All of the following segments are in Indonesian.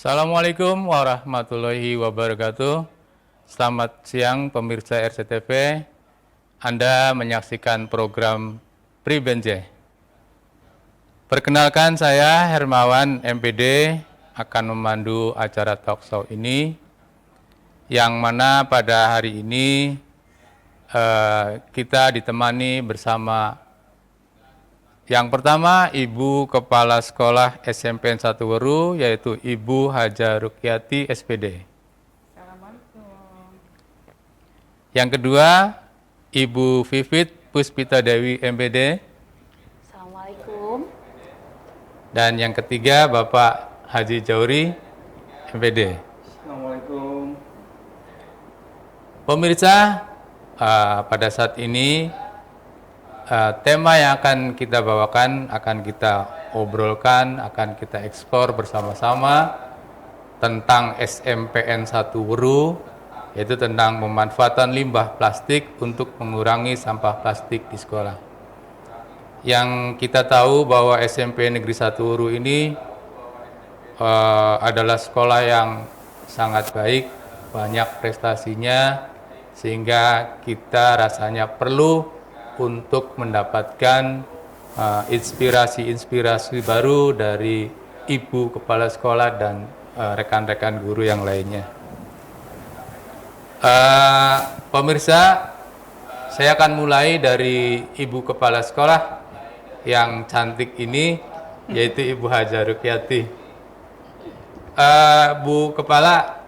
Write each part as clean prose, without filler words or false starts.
Assalamualaikum warahmatullahi wabarakatuh. Selamat siang pemirsa RCTV. Anda menyaksikan program Pribenje. Perkenalkan, saya Hermawan MPD akan memandu acara talkshow ini, yang mana pada hari ini kita ditemani bersama yang pertama, Ibu Kepala Sekolah SMP 1 Weru, yaitu Ibu Haja Rukyati, SPD. Assalamualaikum. Yang kedua, Ibu Vivit Puspita Dewi, MPD. Assalamualaikum. Dan yang ketiga, Bapak Haji Jauri, MPD. Assalamualaikum. Pemirsa, pada saat ini tema yang akan kita bawakan, akan kita obrolkan, akan kita eksplor bersama-sama tentang SMPN 1 Weru, yaitu tentang pemanfaatan limbah plastik untuk mengurangi sampah plastik di sekolah. Yang kita tahu bahwa SMP Negeri 1 Weru ini adalah sekolah yang sangat baik, banyak prestasinya, sehingga kita rasanya perlu untuk mendapatkan inspirasi-inspirasi baru dari Ibu Kepala Sekolah dan rekan-rekan guru yang lainnya. Pemirsa, saya akan mulai dari Ibu Kepala Sekolah yang cantik ini, yaitu Ibu Haja Rukyati. Bu Kepala,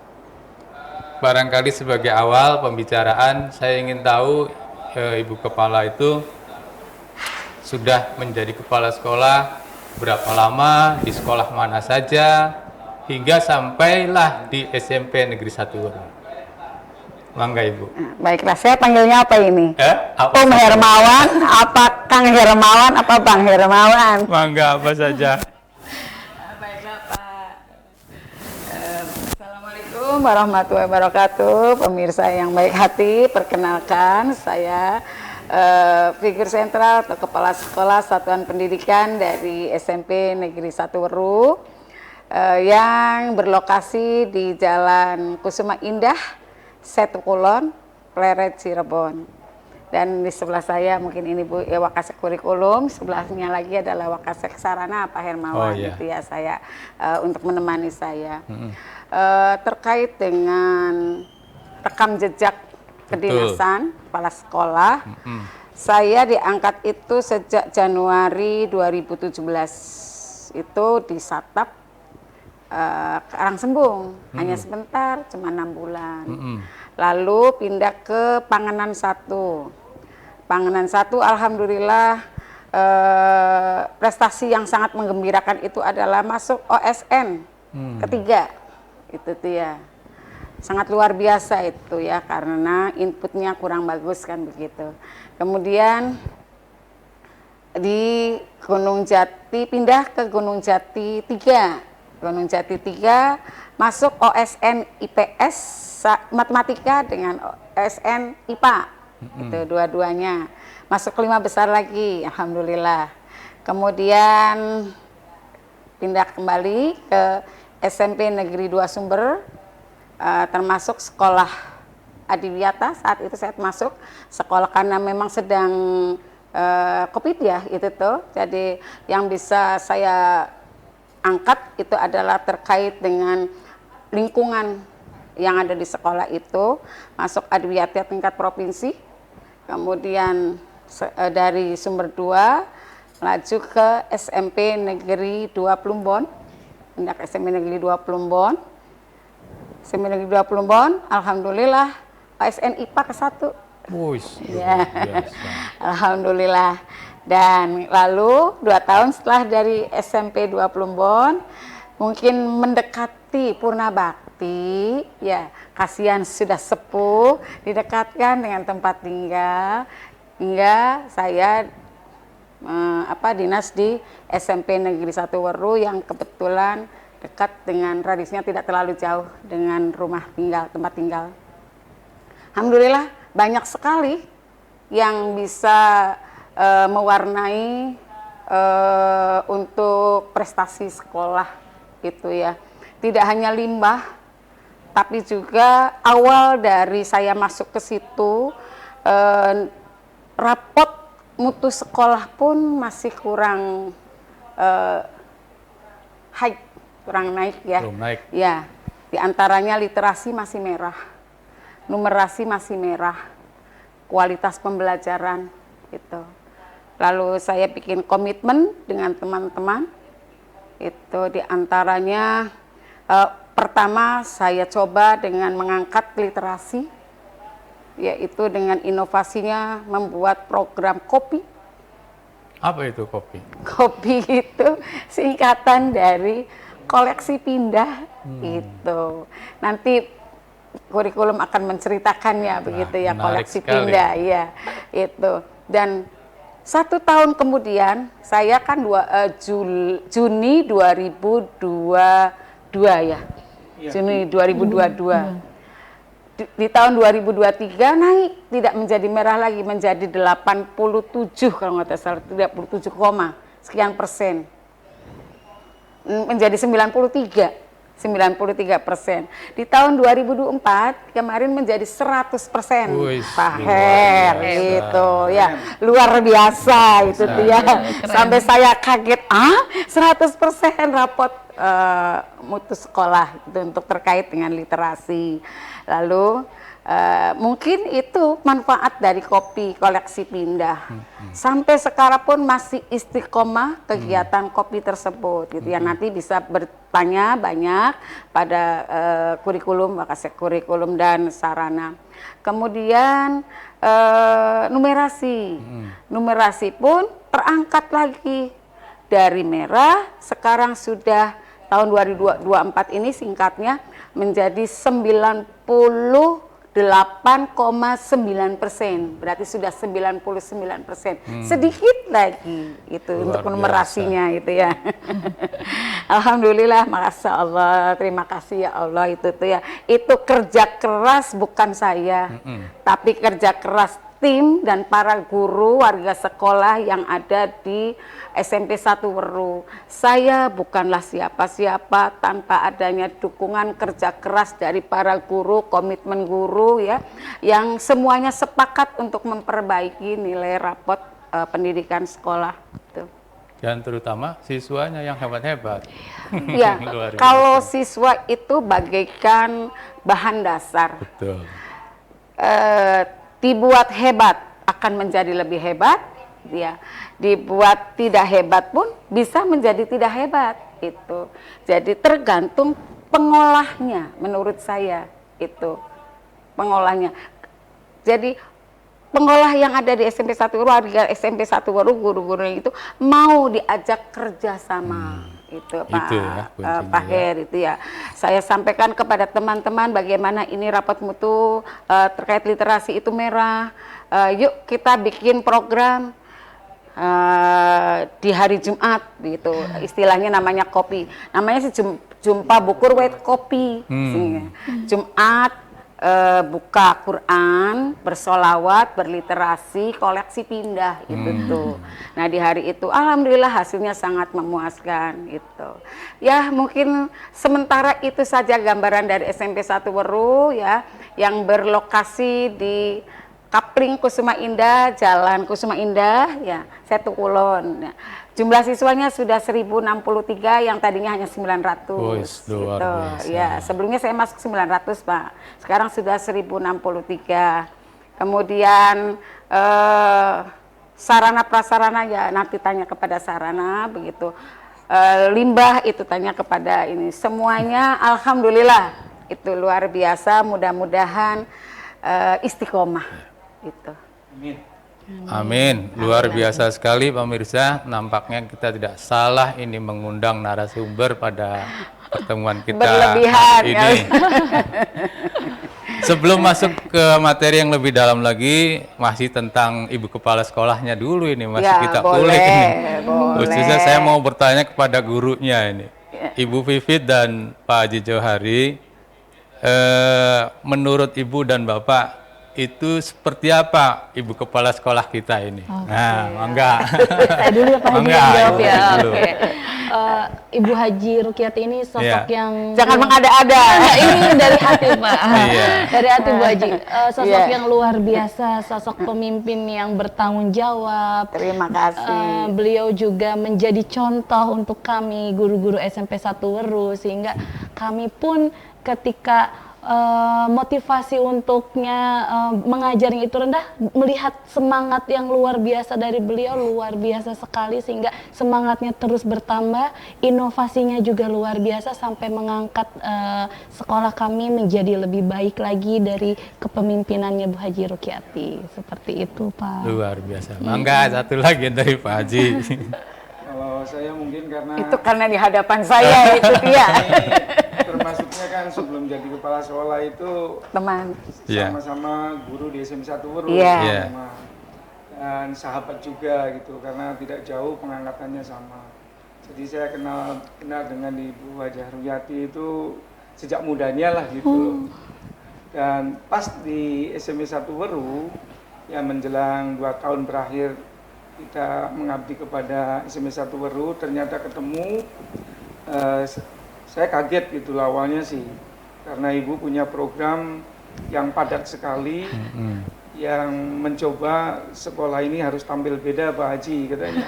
barangkali sebagai awal pembicaraan, saya ingin tahu Ibu Kepala itu sudah menjadi kepala sekolah berapa lama, di sekolah mana saja, hingga sampailah di SMP Negeri 1 Weru. Mangga Ibu. Baiklah, saya panggilnya apa ini? Apa Om saja? Hermawan, apa Kang Hermawan, apa Bang Hermawan? Mangga, apa saja. Baiklah Pak. Assalamualaikum warahmatullahi wabarakatuh. Pemirsa yang baik hati, perkenalkan saya figur sentral atau kepala sekolah satuan pendidikan dari SMP Negeri 1 Weru yang berlokasi di Jalan Kusuma Indah, Setu Kulon, Pleret, Cirebon. Dan di sebelah saya mungkin ini Bu Wakasek Kurikulum, sebelahnya lagi adalah Wakasek Sarana Pak Hermawan. Oh, iya. Itu ya saya untuk menemani saya. Terkait dengan rekam jejak kedinasan kepala sekolah, saya diangkat itu sejak Januari 2017 itu di Satap Karangsembung, hanya sebentar, cuma 6 bulan. Lalu pindah ke Panganan 1. Panganan 1 alhamdulillah prestasi yang sangat menggembirakan itu adalah masuk OSN ketiga. Itu tuh ya. Sangat luar biasa itu ya, karena inputnya kurang bagus kan begitu. Kemudian di Gunung Jati pindah ke Gunung Jati 3. Gunung Jati 3 masuk OSN IPS matematika dengan OSN IPA. Itu dua-duanya. Masuk 5 besar lagi, alhamdulillah. Kemudian pindah kembali ke SMP Negeri 2 Sumber, termasuk sekolah Adiwiyata. Saat itu saya masuk sekolah karena memang sedang COVID ya itu tuh. Jadi yang bisa saya angkat itu adalah terkait dengan lingkungan yang ada di sekolah itu. Masuk Adiwiyata tingkat provinsi, kemudian dari Sumber 2 laju ke SMP Negeri 2 Plumbon, pindah ke SMP Negeri 2 Plumbon. SMP Negeri 2 Plumbon, alhamdulillah OSN IPA ke-1. Ya. Alhamdulillah. Dan lalu 2 tahun setelah dari SMP 2 Plumbon, mungkin mendekati Purna Bakti, ya kasihan sudah sepuh, didekatkan dengan tempat tinggal, hingga saya dinas di SMP Negeri 1 Weru yang kebetulan dekat dengan radiusnya tidak terlalu jauh dengan rumah tinggal, tempat tinggal. Alhamdulillah banyak sekali yang bisa mewarnai untuk prestasi sekolah itu ya. tidak hanya limbah, tapi juga awal dari saya masuk ke situ, rapot mutu sekolah pun masih kurang high, kurang naik ya. Belum naik. Ya, di antaranya literasi masih merah, numerasi masih merah, kualitas pembelajaran itu. Lalu saya bikin komitmen dengan teman-teman, itu di antaranya pertama saya coba dengan mengangkat literasi, yaitu dengan inovasinya membuat program kopi. Apa itu kopi? Kopi itu singkatan dari koleksi pindah itu. Nanti kurikulum akan menceritakannya begitu ya, menarik koleksi sekali. pindah ya itu. Dan 1 tahun kemudian saya kan Juni 2022 ya. Juni 2022. Di tahun 2023 naik, tidak menjadi merah lagi, menjadi 87 kalau nggak salah, 37, sekian persen. Menjadi 93%. Di tahun 2024 kemarin menjadi 100%. Wih, Pak luar Her biasa. itu ya, luar biasa itu tuh ya. Sampai saya kaget, 100% rapot mutu sekolah itu untuk terkait dengan literasi. Lalu mungkin itu manfaat dari kopi koleksi pindah. Sampai sekarang pun masih istiqomah kegiatan kopi tersebut gitu ya. Nanti bisa bertanya banyak pada kurikulum, kurikulum dan sarana. Kemudian numerasi. Numerasi pun terangkat lagi dari merah, sekarang sudah tahun 2024 ini singkatnya menjadi 98,9%, berarti sudah 99%, sedikit lagi itu Luar untuk numerasinya itu ya. Alhamdulillah, masya Allah, terima kasih ya Allah itu tuh ya. Itu kerja keras bukan saya, tapi kerja keras tim dan para guru warga sekolah yang ada di SMP 1 Weru. Saya bukanlah siapa-siapa tanpa adanya dukungan kerja keras dari para guru, komitmen guru ya, yang semuanya sepakat untuk memperbaiki nilai rapot pendidikan sekolah. Tuh. Dan terutama siswanya yang hebat-hebat. Ya, Luar biasa. kalau siswa itu bagaikan bahan dasar. Betul. Dibuat hebat akan menjadi lebih hebat, ya. Dibuat tidak hebat pun bisa menjadi tidak hebat itu. Jadi tergantung pengolahnya menurut saya itu. Pengolahnya. Jadi pengolah yang ada di SMP 1 Weru, warga SMP 1 Weru, guru-gurunya itu mau diajak kerja sama. Itu Pak, Itu ya, kuncinya Pak Her itu ya. Saya sampaikan kepada teman-teman bagaimana ini rapat mutu terkait literasi itu merah. Yuk kita bikin program di hari Jumat gitu. Istilahnya namanya kopi. Namanya sih jumpa bukur wet kopi. Jumat buka Quran, bersolawat, berliterasi, koleksi pindah itu tuh. Nah di hari itu alhamdulillah hasilnya sangat memuaskan gitu. Ya mungkin sementara itu saja gambaran dari SMP 1 Weru ya, yang berlokasi di Kapling Kusuma Indah, Jalan Kusuma Indah ya, Setu Kulon. Ya. Jumlah siswanya sudah 1063 yang tadinya hanya 900. Luar biasa. Ya, sebelumnya saya masuk 900, Pak. Sekarang sudah 1063. Kemudian sarana prasarana ya nanti tanya kepada sarana begitu. Limbah itu tanya kepada ini. Semuanya alhamdulillah itu luar biasa, mudah-mudahan istiqomah itu. Amin. Amin, luar biasa sekali pemirsa. Nampaknya kita tidak salah ini mengundang narasumber pada pertemuan kita Berlebihan, hari ini. Sebelum masuk ke materi yang lebih dalam lagi, masih tentang ibu kepala sekolahnya dulu ini masih Ya, kita boleh, kulik ini. boleh. Khususnya saya mau bertanya kepada gurunya ini, Ibu Vivit dan Pak Haji Johari. Menurut Ibu dan Bapak, itu seperti apa Ibu Kepala Sekolah kita ini. Nah, enggak. Saya dulu ya Pak Haji Enggak, yang jawab ya. Ibu dulu. Oke. Ibu Haji Rukiati ini sosok Iya. yang Jangan mengada-ada. Nah, ini dari hati Pak. Iya. Dari hati Bu Haji. Sosok Iya. yang luar biasa, sosok pemimpin yang bertanggung jawab. Terima kasih. Beliau juga menjadi contoh untuk kami guru-guru SMP 1 Weru, sehingga kami pun ketika motivasi untuknya mengajarnya itu rendah, melihat semangat yang luar biasa dari beliau, luar biasa sekali, sehingga semangatnya terus bertambah, inovasinya juga luar biasa sampai mengangkat sekolah kami menjadi lebih baik lagi dari kepemimpinannya Bu Haji Rukiati. Seperti itu Pak. Luar biasa. Mangga satu lagi dari Pak Haji. Kalau saya mungkin karena Itu karena di hadapan saya itu dia. termasuknya kan sebelum jadi kepala sekolah itu Teman. Iya. sama-sama guru di SMP 1 Weru Iya. Iya. sama. Dan sahabat juga gitu karena tidak jauh pengangkatannya sama. Jadi saya kenal dengan Ibu Hajah Ruyati itu sejak mudanya lah gitu loh. Dan pas di SMP 1 Weru ya menjelang 2 tahun berakhir kita mengabdi kepada SMP 1 Weru, ternyata ketemu saya kaget gitu lah awalnya sih, karena ibu punya program yang padat sekali, yang mencoba sekolah ini harus tampil beda Pak Haji katanya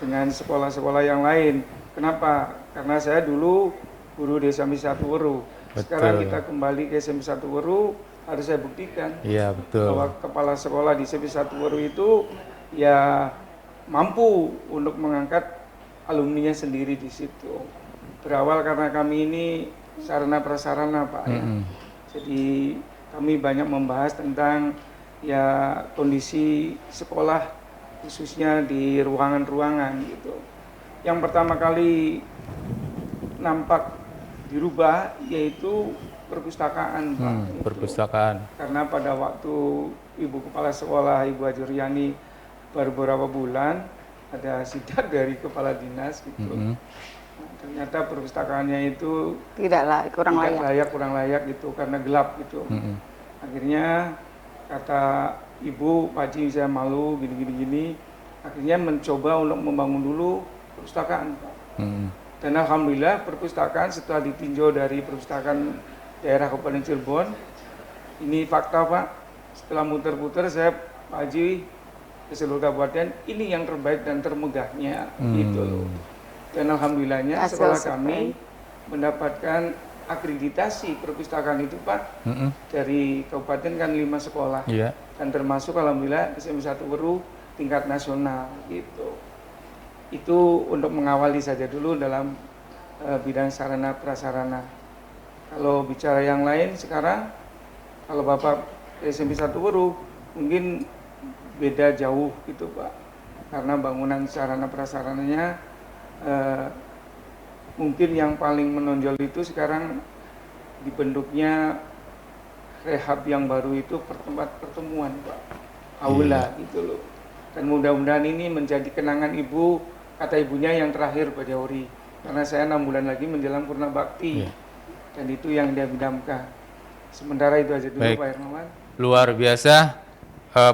dengan sekolah-sekolah yang lain. Kenapa? Karena saya dulu guru di SMP 1 Weru. Sekarang Betul. kita kembali ke SMP 1 Weru, harus saya buktikan Iya, betul. bahwa kepala sekolah di SMP 1 Weru itu ya mampu untuk mengangkat alumninya sendiri di situ. Berawal karena kami ini sarana prasarana Pak ya. Jadi kami banyak membahas tentang ya kondisi sekolah khususnya di ruangan-ruangan gitu. Yang pertama kali nampak dirubah yaitu perpustakaan Pak. Gitu. Perpustakaan. Karena pada waktu Ibu Kepala Sekolah Ibu Haji Ruryani baru beberapa bulan ada sidak dari Kepala Dinas gitu. Nah, ternyata perpustakaannya itu Tidaklah, kurang tidak layak. kurang layak gitu karena gelap gitu. Akhirnya kata Ibu, Pak Haji saya malu gini. Akhirnya mencoba untuk membangun dulu perpustakaan Pak. Dan alhamdulillah perpustakaan setelah ditinjau dari perpustakaan daerah Kabupaten Cirebon, ini fakta Pak, setelah muter-muter saya Pak Haji ke seluruh kabupaten, ini yang terbaik dan termegahnya gitu loh. Dan alhamdulillahnya Hasil sekolah survei. kami mendapatkan akreditasi perpustakaan itu Pak, dari kabupaten kan 5 sekolah, Iya. dan termasuk alhamdulillah SMP 1 Weru tingkat nasional gitu. Itu untuk mengawali saja dulu dalam bidang sarana prasarana. Kalau bicara yang lain sekarang, kalau Bapak SMP 1 Weru mungkin beda jauh gitu Pak, karena bangunan sarana prasarananya mungkin yang paling menonjol itu sekarang dibentuknya rehab yang baru itu tempat pertemuan Pak, aula gitu loh. Dan mudah-mudahan ini menjadi kenangan ibu, kata ibunya yang terakhir Pak Jauri, karena saya 6 bulan lagi menjelang purna bakti. Dan itu yang dia bidamkan. Sementara itu aja dulu Baik. Pak Hermawan. Luar biasa,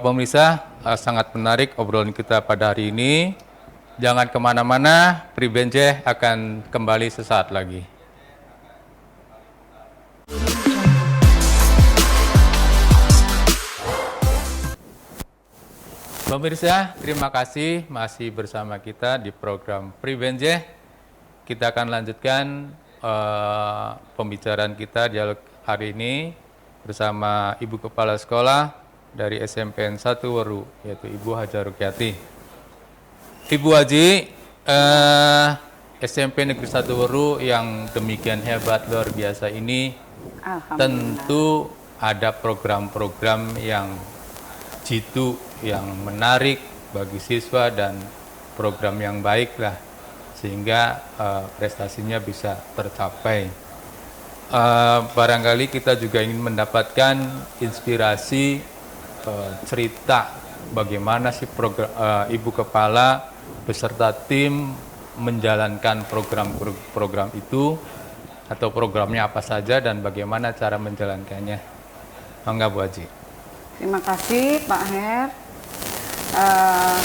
pemirsa, sangat menarik obrolan kita pada hari ini. Jangan kemana-mana, Pribenjeh akan kembali sesaat lagi. Pemirsa, terima kasih masih bersama kita di program Pribenjeh. Kita akan lanjutkan pembicaraan kita dialog hari ini bersama Ibu Kepala Sekolah dari SMPN 1 Weru, yaitu Ibu Hajah Rukiati. Ibu Haji, SMP Negeri 1 Weru yang demikian hebat luar biasa ini Alhamdulillah. tentu ada program-program yang jitu, yang menarik bagi siswa dan program yang baik lah, sehingga prestasinya bisa tercapai. Barangkali kita juga ingin mendapatkan inspirasi cerita bagaimana sih Ibu Kepala beserta tim menjalankan program itu, atau programnya apa saja dan bagaimana cara menjalankannya. Mangga Bu Haji. Terima kasih Pak Her. Eh,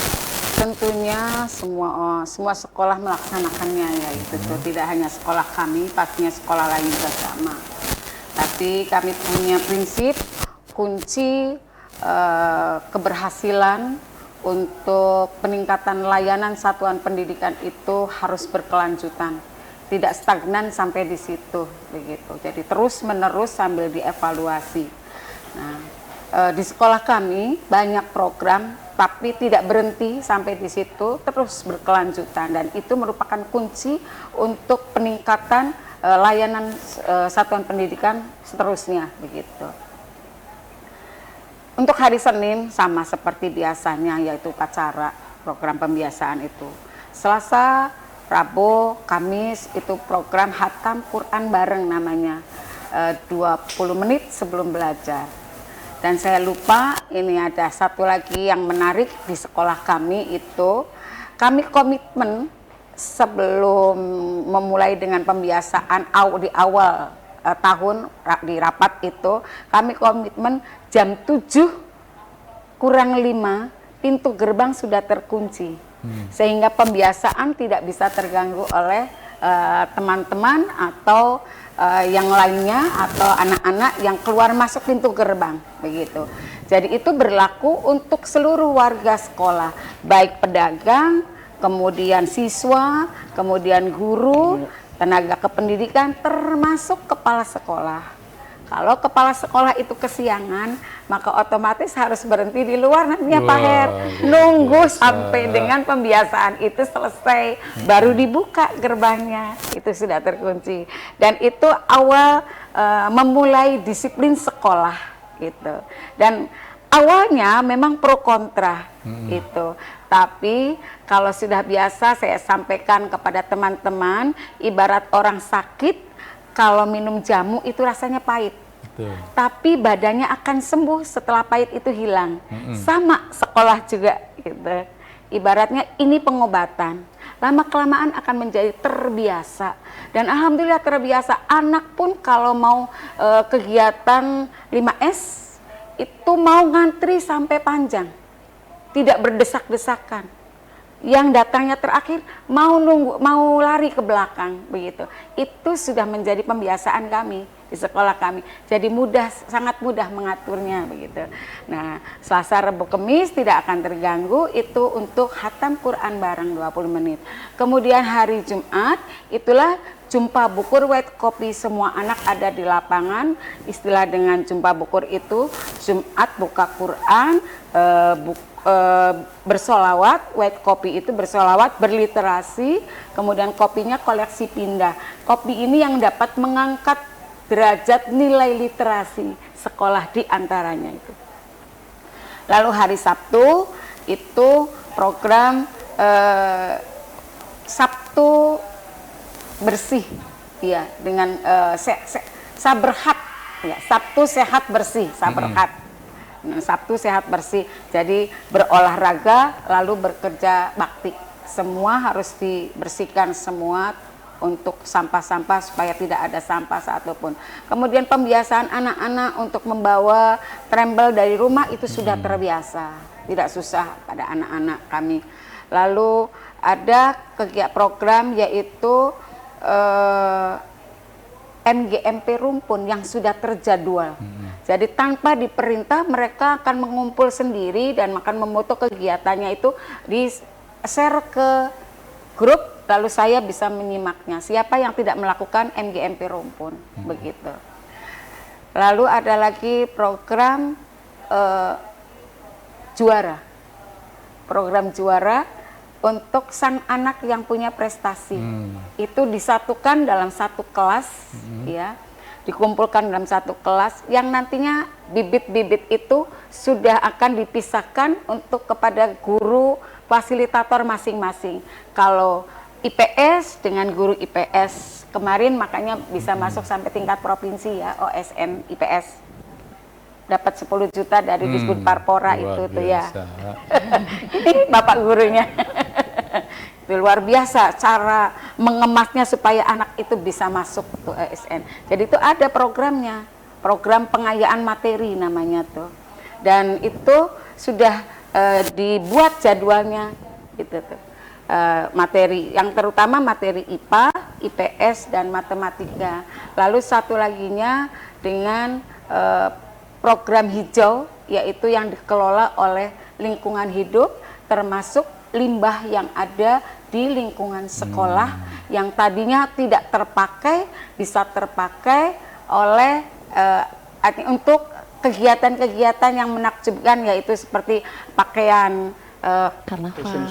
tentunya semua sekolah melaksanakannya ya itu tuh, tidak hanya sekolah kami, pastinya sekolah lain juga sama. Tapi kami punya prinsip kunci keberhasilan untuk peningkatan layanan satuan pendidikan itu harus berkelanjutan, tidak stagnan sampai di situ begitu. Jadi terus menerus sambil dievaluasi. Nah, di sekolah kami banyak program, tapi tidak berhenti sampai di situ, terus berkelanjutan, dan itu merupakan kunci untuk peningkatan layanan satuan pendidikan seterusnya begitu. Untuk hari Senin sama seperti biasanya, yaitu upacara program pembiasaan itu. Selasa, Rabu, Kamis itu program Hatam Quran bareng namanya, 20 menit sebelum belajar. Dan saya lupa, ini ada satu lagi yang menarik di sekolah kami itu, kami komitmen sebelum memulai dengan pembiasaan di awal tahun di rapat itu, kami komitmen jam 7 kurang 5 pintu gerbang sudah terkunci, sehingga pembiasaan tidak bisa terganggu oleh teman-teman atau yang lainnya atau anak-anak yang keluar masuk pintu gerbang begitu. Jadi itu berlaku untuk seluruh warga sekolah, baik pedagang, kemudian siswa, kemudian guru, tenaga kependidikan, termasuk kepala sekolah. Kalau kepala sekolah itu kesiangan, maka otomatis harus berhenti di luar nantinya Pak Her. Nunggu sampai dengan pembiasaan itu selesai, baru dibuka gerbangnya. Itu sudah terkunci. Dan itu awal memulai disiplin sekolah gitu. Dan awalnya memang pro kontra itu. Tapi kalau sudah biasa saya sampaikan kepada teman-teman, ibarat orang sakit, kalau minum jamu itu rasanya pahit. Betul. Tapi badannya akan sembuh setelah pahit itu hilang. Sama sekolah juga gitu. Ibaratnya ini pengobatan. Lama-kelamaan akan menjadi terbiasa. Dan alhamdulillah terbiasa. Anak pun kalau mau kegiatan 5S itu mau ngantri sampai panjang. Tidak berdesak-desakan. Yang datangnya terakhir mau lari ke belakang begitu. Itu sudah menjadi pembiasaan kami di sekolah kami. Jadi sangat mudah mengaturnya begitu. Nah, Selasa, Rabu, Kamis tidak akan terganggu, itu untuk hatam Quran bareng 20 menit. Kemudian hari Jumat itulah jumpa bukur white copy, semua anak ada di lapangan. Istilah dengan jumpa bukur itu Jumat buka Quran, bersolawat, white copy itu bersolawat, berliterasi, kemudian kopinya koleksi pindah. Kopi ini yang dapat mengangkat derajat nilai literasi sekolah di antaranya itu. Lalu hari Sabtu itu program Sabtu bersih, ya, dengan saberhat, ya, Sabtu sehat bersih, saberhat. Sabtu sehat bersih, jadi berolahraga lalu bekerja bakti. Semua harus dibersihkan semua untuk sampah-sampah supaya tidak ada sampah satupun. Kemudian pembiasaan anak-anak untuk membawa trembel dari rumah itu sudah terbiasa, tidak susah pada anak-anak kami. Lalu ada kegiatan program yaitu MGMP rumpun yang sudah terjadwal. Jadi tanpa diperintah mereka akan mengumpul sendiri dan akan memoto kegiatannya itu, di-share ke grup, lalu saya bisa menyimaknya. Siapa yang tidak melakukan MGMP rumpun, begitu. Lalu ada lagi program juara. Program juara untuk sang anak yang punya prestasi. Itu disatukan dalam satu kelas, ya. Dikumpulkan dalam satu kelas yang nantinya bibit-bibit itu sudah akan dipisahkan untuk kepada guru fasilitator masing-masing. Kalau IPS dengan guru IPS kemarin makanya bisa masuk sampai tingkat provinsi ya, OSN IPS. Dapat 10 juta dari Disbud Parpora itu tuh ya. Ini Bapak gurunya. Itu luar biasa cara mengemasnya supaya anak itu bisa masuk ke OSN. Jadi itu ada programnya, program pengayaan materi namanya tuh. dan itu sudah dibuat jadwalnya gitu tuh. Materi yang terutama materi IPA, IPS dan matematika. Lalu satu laginya dengan program hijau, yaitu yang dikelola oleh lingkungan hidup, termasuk limbah yang ada di lingkungan sekolah yang tadinya tidak terpakai bisa terpakai oleh untuk kegiatan-kegiatan yang menakjubkan, yaitu seperti pakaian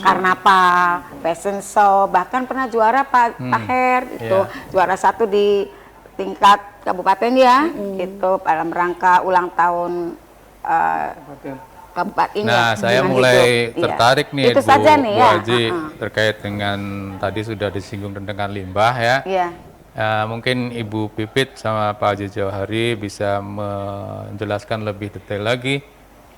karnaval, fashion show, bahkan pernah juara Pak Her itu juara 1 di tingkat kabupaten ya, itu dalam rangka ulang tahun kabupaten ini. Nah, saya mulai tertarik nih itu Bu, saja nih Bu ya. Haji, terkait dengan tadi sudah disinggung dengan limbah ya. Iya. Mungkin Ibu Pipit sama Pak Haji Jauhari bisa menjelaskan lebih detail lagi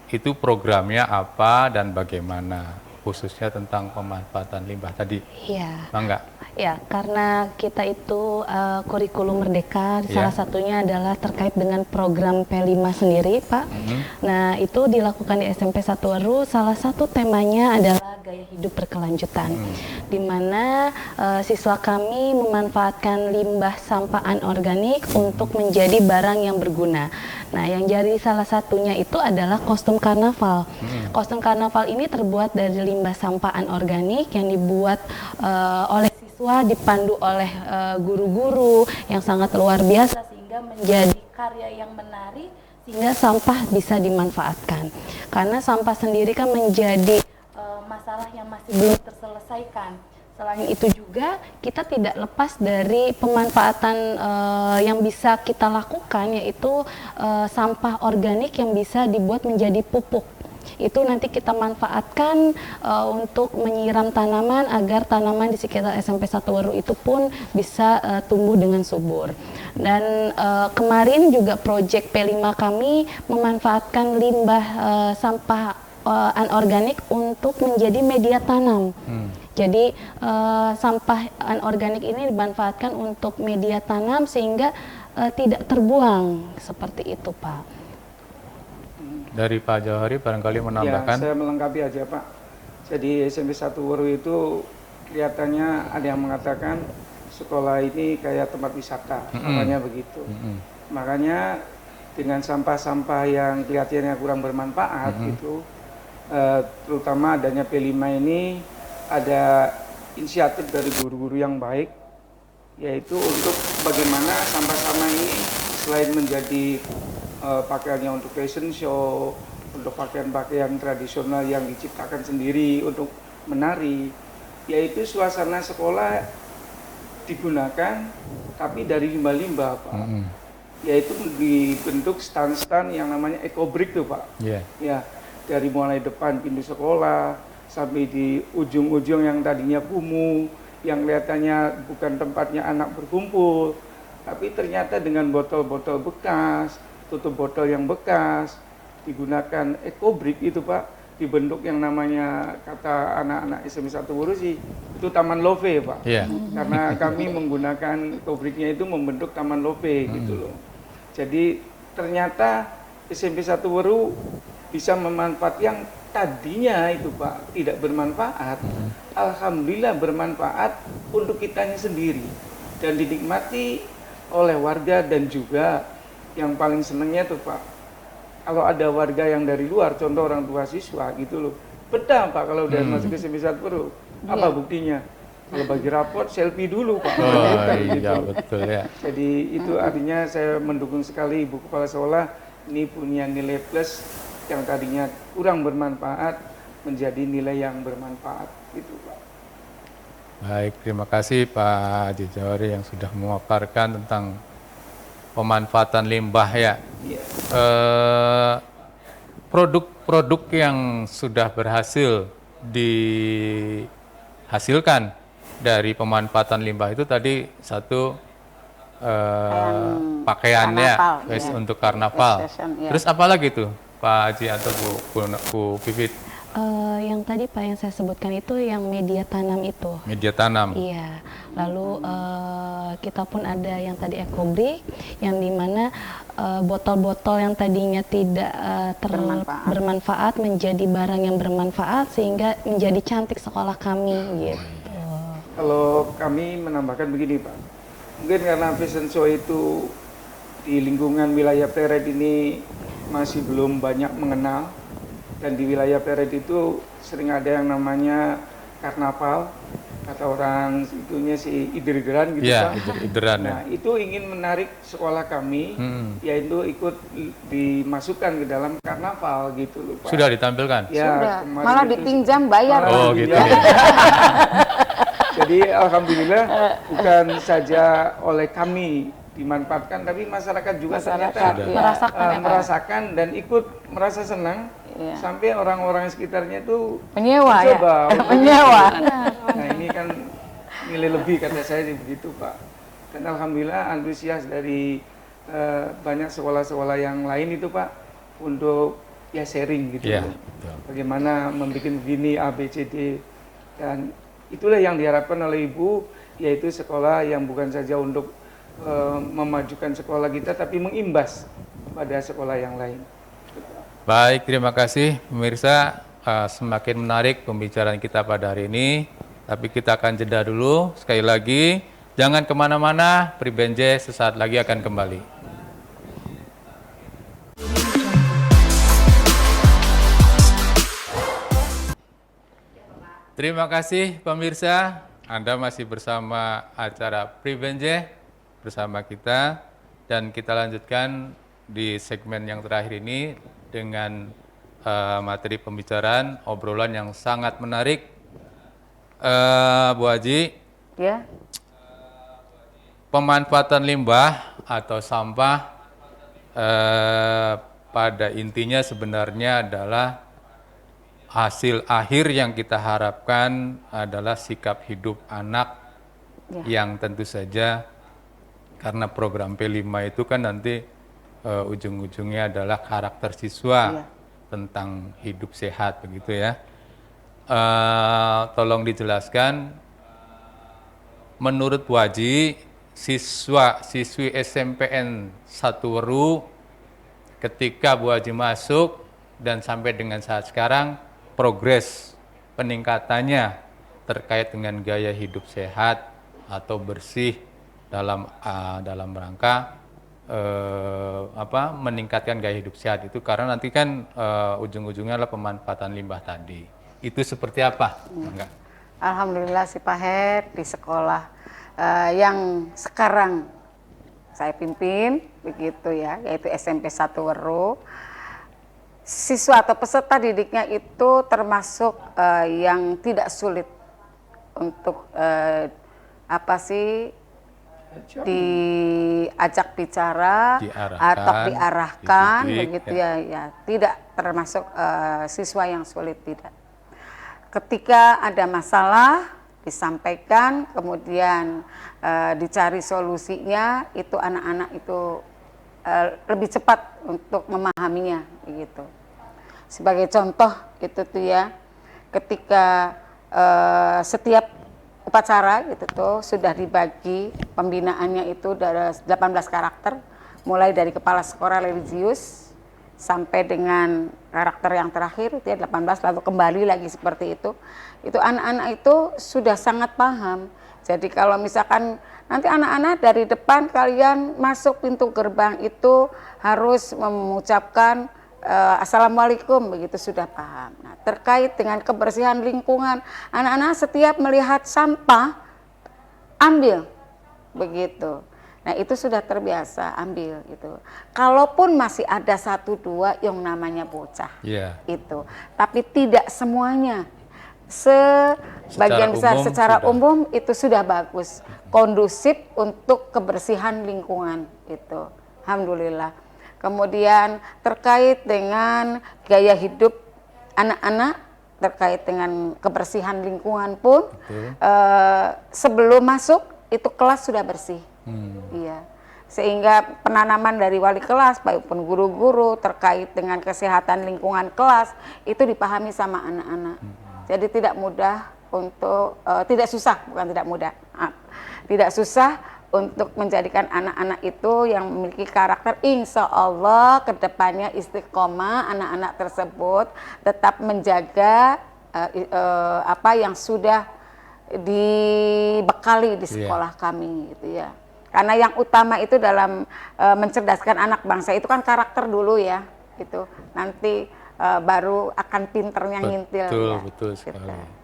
itu programnya apa dan bagaimana, khususnya tentang pemanfaatan limbah tadi. Iya. Bangga. Ya, karena kita itu kurikulum Merdeka, salah satunya adalah terkait dengan program P5 sendiri, Pak. Nah, itu dilakukan di SMP 1 Weru, salah satu temanya adalah gaya hidup berkelanjutan, di mana siswa kami memanfaatkan limbah sampah anorganik untuk menjadi barang yang berguna. Nah, yang jadi salah satunya itu adalah kostum karnaval. Kostum karnaval ini terbuat dari limbah sampah anorganik yang dibuat oleh siswa, dipandu oleh guru-guru yang sangat luar biasa, sehingga menjadi karya yang menarik, sehingga sampah bisa dimanfaatkan. Karena sampah sendiri kan menjadi masalah yang masih belum terselesaikan. Selain itu juga kita tidak lepas dari pemanfaatan yang bisa kita lakukan, yaitu sampah organik yang bisa dibuat menjadi pupuk. Itu nanti kita manfaatkan untuk menyiram tanaman agar tanaman di sekitar SMP 1 Weru itu pun bisa tumbuh dengan subur. Dan kemarin juga proyek P5 kami memanfaatkan limbah sampah anorganik untuk menjadi media tanam. Jadi sampah anorganik ini dimanfaatkan untuk media tanam sehingga tidak terbuang, seperti itu, Pak. Dari Pak Jauhari barangkali menambahkan. Ya, saya melengkapi aja Pak. Jadi SMP 1 Weru itu kelihatannya ada yang mengatakan sekolah ini kayak tempat wisata, makanya begitu. Makanya dengan sampah-sampah yang kelihatannya kurang bermanfaat gitu, terutama adanya P5 ini ada inisiatif dari guru-guru yang baik, yaitu untuk bagaimana sampah-sampah ini selain menjadi pakaiannya untuk fashion show, untuk pakaian-pakaian tradisional yang diciptakan sendiri untuk menari, yaitu suasana sekolah digunakan tapi dari limbah-limbah Pak. Yaitu dibentuk stand-stand yang namanya eco-brick tuh Pak. Ya, dari mulai depan pintu sekolah sampai di ujung-ujung yang tadinya kumuh, yang kelihatannya bukan tempatnya anak berkumpul, tapi ternyata dengan botol-botol bekas, tutup botol yang bekas, digunakan eco-brick itu Pak, dibentuk yang namanya, kata anak-anak SMP 1 Weru sih, itu Taman Love Pak. Karena kami menggunakan eco-bricknya itu membentuk Taman Love gitu loh. Jadi ternyata SMP 1 Weru bisa memanfaatkan yang tadinya itu Pak tidak bermanfaat, alhamdulillah bermanfaat untuk kitanya sendiri dan dinikmati oleh warga. Dan juga yang paling senangnya tuh Pak, kalau ada warga yang dari luar, contoh orang tua siswa gitu loh, betah Pak kalau udah masuk ke SMP 1 Weru. Apa buktinya? Kalau bagi raport selfie dulu Pak. Iya betul ya. Jadi itu artinya saya mendukung sekali Ibu Kepala Sekolah ini punya nilai plus yang tadinya kurang bermanfaat menjadi nilai yang bermanfaat itu Pak. Baik, terima kasih Pak Haji Jauhari yang sudah memaparkan tentang pemanfaatan limbah ya. Produk-produk yang sudah berhasil dihasilkan dari pemanfaatan limbah itu tadi satu pakaiannya karnaval, untuk karnaval. Fashion, ya. Terus apa lagi tuh Pak Haji atau Bu Pipit? Yang tadi Pak yang saya sebutkan itu yang media tanam itu. Media tanam. Iya, lalu kita pun ada yang tadi ekobrik, yang dimana botol-botol yang tadinya tidak bermanfaat menjadi barang yang bermanfaat sehingga menjadi cantik sekolah kami gitu. Kalau kami menambahkan begini Pak, mungkin karena fashion show itu di lingkungan wilayah Pleret ini masih belum banyak mengenal, dan di wilayah Pleret itu sering ada yang namanya karnaval, kata orang itunya si ider-ideran gitu Ya, Pak. ider-ideran. Nah itu ingin menarik sekolah kami, yaitu ikut dimasukkan ke dalam karnaval gitu loh Pak. Sudah ditampilkan? Ya, Sudah, kemarin malah itu dipinjam bayar. malah Oh, Pak. gitu. dipinjam. Jadi alhamdulillah bukan saja oleh kami dimanfaatkan, tapi masyarakat juga Masyarakat, ternyata iya. merasakan dan ikut merasa senang. Iya. Sampai orang-orang sekitarnya itu Penyewa ya? mencoba untuk Penyewa. Nah ini kan nilai lebih kata saya begitu Pak. Dan alhamdulillah antusias dari banyak sekolah-sekolah yang lain itu Pak untuk ya sharing gitu. Iya, loh. betul. Bagaimana membuat begini A, B, C, D, dan itulah yang diharapkan oleh Ibu, yaitu sekolah yang bukan saja untuk memajukan sekolah kita, tapi mengimbas pada sekolah yang lain. Baik, terima kasih pemirsa. Semakin menarik pembicaraan kita pada hari ini, tapi kita akan jeda dulu. Sekali lagi, jangan kemana-mana, Pribenje sesaat lagi akan kembali. Terima kasih pemirsa, Anda masih bersama acara Pribenje bersama kita, dan kita lanjutkan di segmen yang terakhir ini dengan materi pembicaraan, obrolan yang sangat menarik. Bu Haji, Ya, pemanfaatan limbah atau sampah pada intinya sebenarnya adalah hasil akhir yang kita harapkan adalah sikap hidup anak yang tentu saja karena program P5 itu kan nanti ujung-ujungnya adalah karakter siswa tentang hidup sehat begitu ya. Tolong dijelaskan, menurut Bu Haji, siswi SMPN 1 Weru ketika Bu Haji masuk dan sampai dengan saat sekarang, progres peningkatannya terkait dengan gaya hidup sehat atau bersih dalam rangka meningkatkan gaya hidup sehat itu, karena nanti kan ujung-ujungnya adalah pemanfaatan limbah tadi. Itu seperti apa? Enggak. alhamdulillah si Pak Her di sekolah yang sekarang saya pimpin begitu ya, yaitu SMP 1 Weru. Siswa atau peserta didiknya itu termasuk yang tidak sulit untuk diajak bicara atau diarahkan dididik, begitu ya, tidak termasuk siswa yang sulit, tidak. Ketika ada masalah disampaikan, kemudian dicari solusinya, itu anak-anak itu lebih cepat untuk memahaminya begitu. Sebagai contoh itu tuh ya, ketika setiap upacara gitu tuh sudah dibagi pembinaannya itu dari 18 karakter, mulai dari kepala sekolah religius sampai dengan karakter yang terakhir itu ya 18, lalu kembali lagi seperti itu anak-anak itu sudah sangat paham. Jadi kalau misalkan nanti anak-anak dari depan kalian masuk pintu gerbang itu harus mengucapkan Assalamualaikum, begitu sudah paham. Nah, terkait dengan kebersihan lingkungan, anak-anak setiap melihat sampah ambil begitu. Nah, itu sudah terbiasa ambil gitu. Kalaupun masih ada 1-2 yang namanya bocah, itu, tapi tidak semuanya. Sebagian besar secara umum itu sudah bagus, kondusif untuk kebersihan lingkungan itu, alhamdulillah. Kemudian terkait dengan gaya hidup anak-anak, terkait dengan kebersihan lingkungan pun sebelum masuk itu kelas sudah bersih. Iya. sehingga penanaman dari wali kelas maupun guru-guru terkait dengan kesehatan lingkungan kelas itu dipahami sama anak-anak. Jadi tidak mudah untuk tidak susah, bukan tidak mudah, tidak susah untuk menjadikan anak-anak itu yang memiliki karakter, insya Allah kedepannya istiqomah anak-anak tersebut tetap menjaga apa yang sudah dibekali di sekolah kami gitu ya. Karena yang utama itu dalam mencerdaskan anak bangsa itu kan karakter dulu ya, gitu. Nanti baru akan pinternya ngintil. Betul, ya, betul gitu. sekali.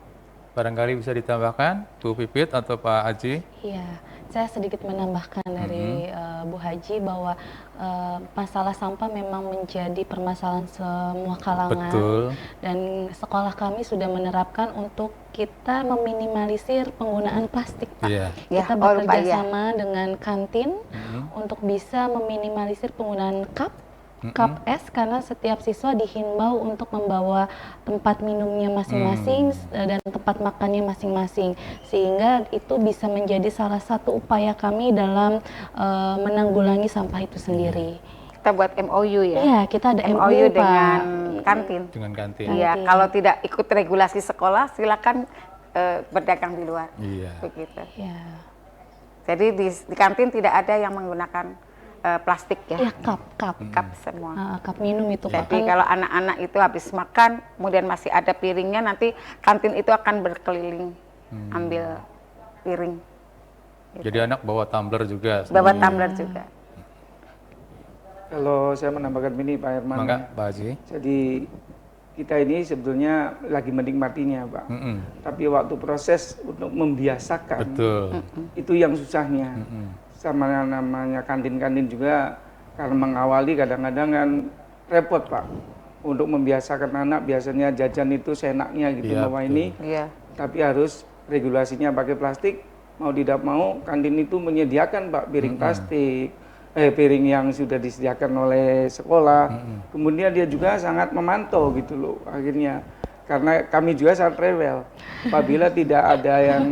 Barangkali bisa ditambahkan, Bu Pipit atau Pak Haji? Iya, saya sedikit menambahkan dari Bu Haji bahwa masalah sampah memang menjadi permasalahan semua kalangan. Betul. Dan sekolah kami sudah menerapkan untuk kita meminimalisir penggunaan plastik, Pak. Iya. Kita Ya, oh, lupa, bekerja ya. sama dengan kantin untuk bisa meminimalisir penggunaan cup es, karena setiap siswa dihimbau untuk membawa tempat minumnya masing-masing dan tempat makannya masing-masing, sehingga itu bisa menjadi salah satu upaya kami dalam menanggulangi sampah itu sendiri. Kita buat MOU ya. Iya, kita ada MOU MOU, dengan Pak. kantin. Dengan kantin. Iya, Kantin. kalau tidak ikut regulasi sekolah silakan berdagang di luar. Iya. Begitu. Iya. Jadi di kantin tidak ada yang menggunakan plastik ya. Iya, cup. Cup semua. Cup minum itu, Pak. Jadi kalau anak-anak itu habis makan, kemudian masih ada piringnya, nanti kantin itu akan berkeliling ambil piring. Jadi anak bawa tumbler juga. Bawa tumbler juga. Kalau saya menambahkan ini Pak Herman, Mangga, Pak Haji. jadi kita ini sebetulnya lagi menikmatinya Pak. Tapi waktu proses untuk membiasakan, Betul. itu yang susahnya. Sama yang namanya kantin-kantin juga, karena mengawali kadang-kadang kan repot Pak. Untuk membiasakan anak, biasanya jajan itu seenaknya gitu Iya, bahwa betul. ini. Iya. Tapi harus regulasinya pakai plastik, mau tidak mau kantin itu menyediakan Pak piring plastik, piring yang sudah disediakan oleh sekolah. Kemudian dia juga sangat memantau gitu loh akhirnya. Karena kami juga sangat rewel. Apabila tidak ada yang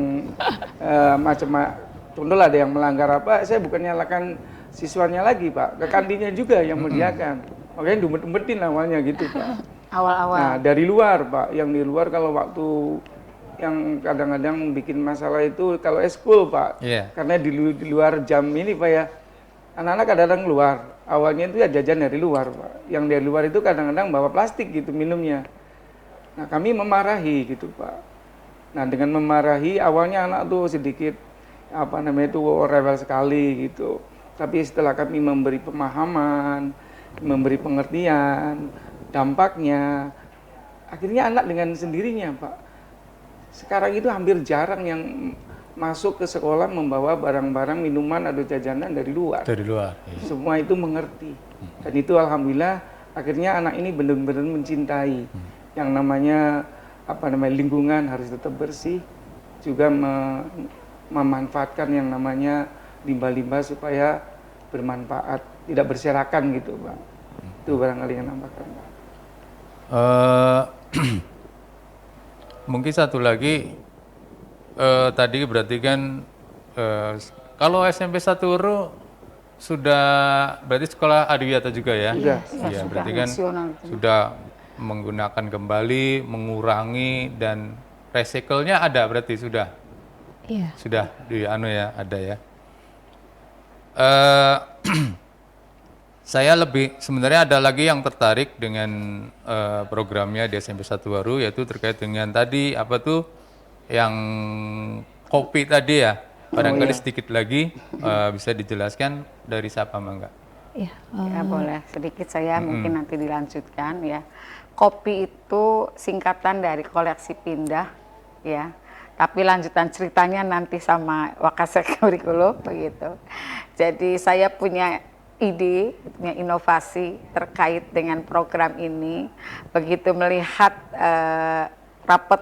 contoh ada yang melanggar apa, saya bukan nyalakan siswanya lagi Pak, ke kantinnya juga yang menyediakan. Makanya dumet-dumetin awalnya gitu Pak. Awal-awal. Nah dari luar Pak, yang di luar kalau waktu yang kadang-kadang bikin masalah itu kalau eskul Pak, Iya. karena di luar jam ini Pak ya, anak-anak kadang-kadang keluar, awalnya itu ya jajan dari luar Pak, yang dari luar itu kadang-kadang bawa plastik gitu minumnya. Nah kami memarahi gitu Pak. Nah dengan memarahi awalnya anak tuh sedikit rewel sekali gitu, tapi setelah kami memberi pemahaman, memberi pengertian, dampaknya, akhirnya anak dengan sendirinya Pak. Sekarang itu hampir jarang yang masuk ke sekolah membawa barang-barang minuman atau jajanan dari luar. Dari luar. Iya. Semua itu mengerti. Dan itu alhamdulillah akhirnya anak ini benar-benar mencintai yang namanya lingkungan harus tetap bersih, juga memanfaatkan yang namanya limbah-limbah supaya bermanfaat, tidak berserakan gitu Pak. Itu barangkali yang nambahkan Pak. Mungkin satu lagi, tadi berarti kan kalau SMP 1 Uru sudah berarti sekolah adiwiyata juga ya? Sudah. Iya, Sudah berarti kan nasional. sudah menggunakan kembali, mengurangi, dan recycle-nya ada berarti sudah? Iya. Sudah di ada ya. Saya sebenarnya ada lagi yang tertarik dengan programnya di SMP 1 Waru, yaitu terkait dengan tadi yang kopi tadi ya. Barangkali sedikit lagi bisa dijelaskan dari siapa Mangga? Iya. Ya, boleh sedikit saya mungkin nanti dilanjutkan ya. Kopi itu singkatan dari koleksi pindah ya. Tapi lanjutan ceritanya nanti sama Wakasek Kurikulum begitu. Jadi saya punya ide, punya inovasi terkait dengan program ini. Begitu melihat rapot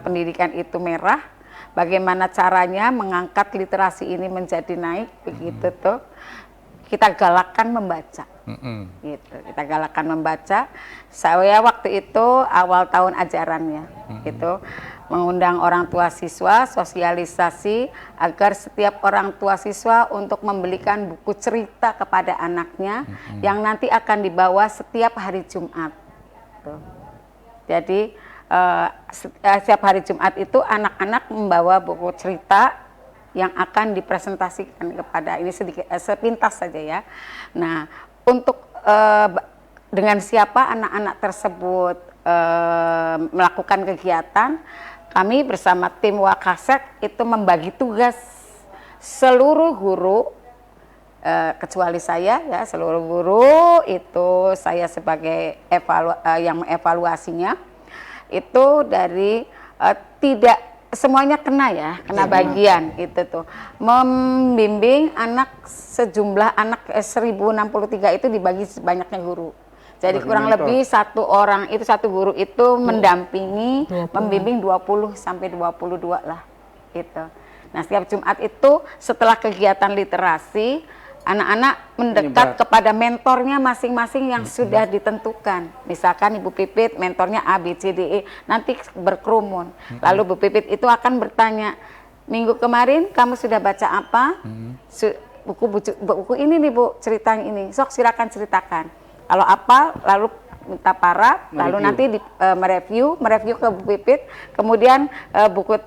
pendidikan itu merah, bagaimana caranya mengangkat literasi ini menjadi naik begitu tuh. Kita galakkan membaca. Gitu. Kita galakkan membaca. Saya waktu itu awal tahun ajarannya, gitu, mengundang orang tua siswa, sosialisasi agar setiap orang tua siswa untuk membelikan buku cerita kepada anaknya yang nanti akan dibawa setiap hari Jumat. Tuh. Jadi setiap hari Jumat itu anak-anak membawa buku cerita yang akan dipresentasikan kepada, ini sedikit sepintas saja ya. Nah, untuk dengan siapa anak-anak tersebut melakukan kegiatan, kami bersama tim Wakasek itu membagi tugas seluruh guru, kecuali saya ya, seluruh guru itu saya sebagai yang mengevaluasinya itu dari tidak semuanya kena ya, kena bagian itu tuh, membimbing anak sejumlah anak 1063 itu dibagi sebanyaknya guru. Jadi kurang lebih satu guru itu mendampingi, 20. membimbing 20 sampai 22 lah gitu. Nah, setiap Jumat itu setelah kegiatan literasi, anak-anak mendekat kepada mentornya masing-masing yang sudah ditentukan. Misalkan Ibu Pipit mentornya A, B, C, D, E, nanti berkerumun. Lalu Bu Pipit itu akan bertanya, minggu kemarin kamu sudah baca apa? Buku ini nih Bu, ceritanya ini. Sok silakan ceritakan. Kalau apa, lalu minta para, lalu nanti mereview ke Bu Pipit, kemudian buku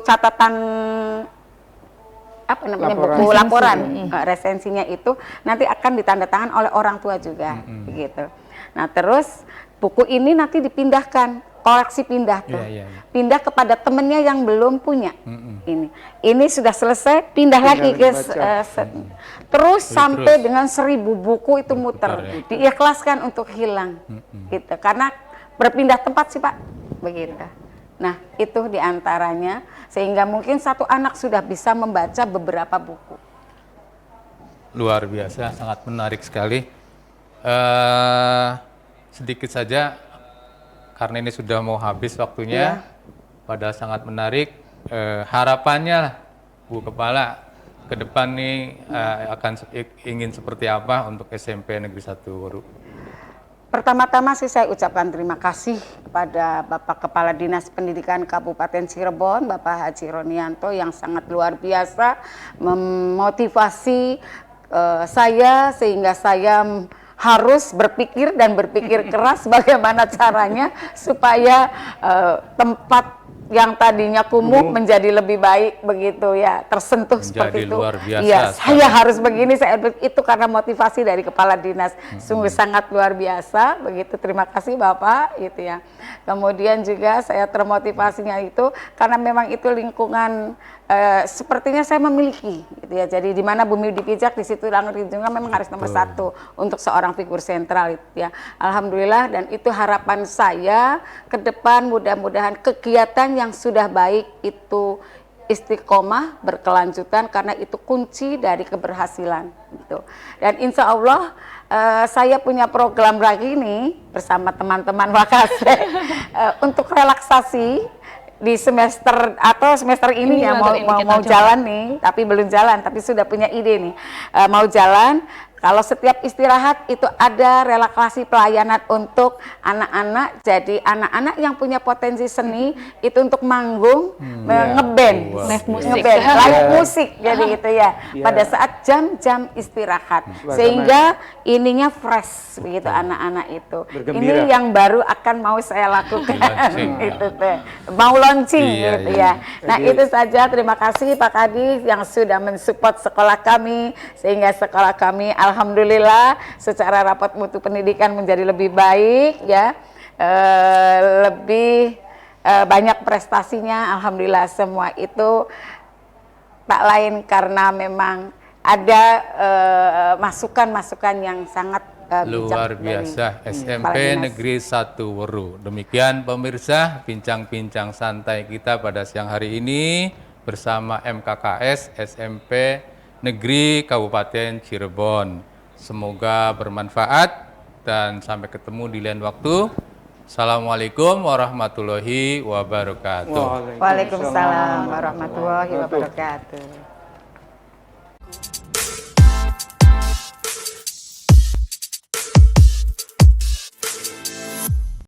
catatan buku laporan resensinya itu nanti akan ditandatangan oleh orang tua juga, begitu. Nah, terus buku ini nanti dipindahkan, koleksi pindah tuh, pindah kepada temennya yang belum punya. Ini sudah selesai, pindah lagi ke terus sampai dengan 1000 buku itu muter, diikhlaskan untuk hilang, gitu. Karena berpindah tempat sih Pak, begitu. Nah, itu diantaranya, sehingga mungkin satu anak sudah bisa membaca beberapa buku. Luar biasa, sangat menarik sekali. Sedikit saja, karena ini sudah mau habis waktunya, padahal sangat menarik. Harapannya, Bu Kepala, ke depan nih akan ingin seperti apa untuk SMP Negeri 1 Weru? Pertama-tama sih saya ucapkan terima kasih kepada Bapak Kepala Dinas Pendidikan Kabupaten Cirebon, Bapak Haji Ronianto, yang sangat luar biasa memotivasi saya sehingga saya harus berpikir dan berpikir keras bagaimana caranya supaya tempat yang tadinya kumuh menjadi lebih baik, begitu ya, tersentuh menjadi seperti itu. Luar biasa. Iya, saya harus begini, itu karena motivasi dari kepala dinas, sungguh sangat luar biasa, begitu. Terima kasih Bapak, gitu ya. Kemudian juga saya termotivasinya itu karena memang itu lingkungan sepertinya saya memiliki, gitu ya. Jadi di mana bumi dipijak di situ Langit Junjungan memang harus nomor 1 untuk seorang figur sentral, itu ya. Alhamdulillah, dan itu harapan saya ke depan, mudah-mudahan kegiatan yang sudah baik itu istiqomah, berkelanjutan, karena itu kunci dari keberhasilan, gitu. Dan insya Allah saya punya program lagi nih bersama teman-teman Wakasek untuk relaksasi di semester ini ya, mau jalan nih, tapi belum jalan, tapi sudah punya ide nih, mau jalan. Kalau setiap istirahat itu ada relaksasi pelayanan untuk anak-anak. Jadi anak-anak yang punya potensi seni itu untuk manggung, ngeband, live musik, jadi gitu ya. Pada saat jam-jam istirahat, sehingga ininya fresh begitu anak-anak itu. Ini yang baru akan mau saya lakukan, itu teh, mau launching gitu ya. Nah itu saja. Terima kasih Pak Kadis yang sudah mensupport sekolah kami, sehingga sekolah kami alhamdulillah secara rapat mutu pendidikan menjadi lebih baik ya, lebih banyak prestasinya. Alhamdulillah, semua itu tak lain karena memang ada masukan-masukan yang sangat luar biasa. SMP Negeri 1 Weru. Demikian pemirsa, bincang-bincang santai kita pada siang hari ini bersama MKKS SMP Negeri Kabupaten Cirebon. Semoga bermanfaat dan sampai ketemu di lain waktu. Assalamualaikum warahmatullahi wabarakatuh. Waalaikumsalam warahmatullahi wabarakatuh.